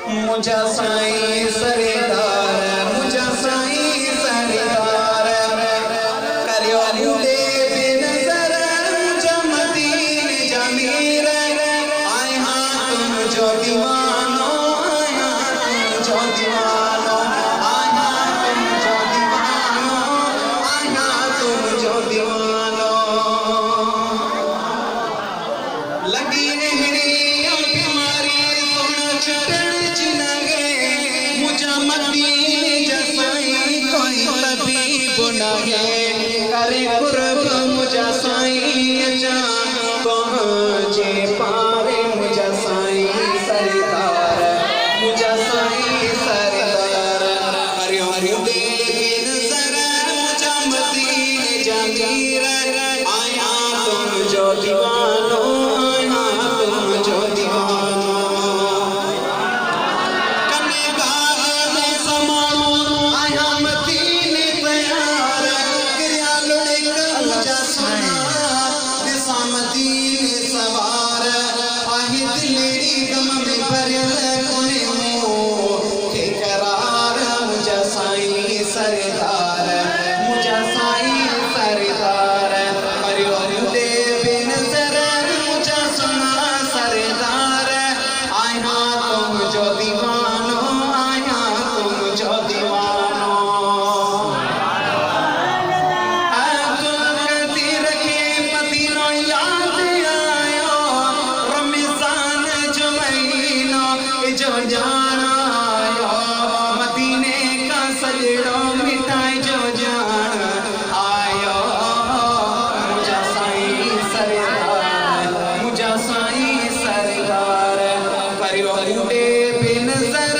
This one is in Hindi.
मुझा साईं सरदार मुझा साईं सरदार करियो मुझे बेनज़र मुझा मदीने जमीर आए हाँ तुम जो दीवानो आए हाँ तुम जो दीवानो आए हाँ तुम जो दीवानो आए हाँ तुम जो दीवानो लगी रहनी प्यारी सोना चरण चिनगे मुझा मदीने जसाई कोई तबीब नगे करे कुर्ब मुझा साईं जान पहुंचे पारे मुझा साईं सरदार मुझा साईं सरदार हरियो हरियो बेनज़र मुझा मदीने जमीर आया तुम जो दीवानो सरदार मुझा साईं सरदार हरियो हरियो दे बेनज़र मुझा सुना सरदार आया तुम जो दीवानो आया तुम जो दीवानो कदी रखे मदीनो याद आयो रमज़ान जो महीनो जो जाना आयो मदीने का सजड़ो मिठाई जो जान आयो मुझा साईं सरदार मुझा साईं सरदार हरियो हरियो बेनज़र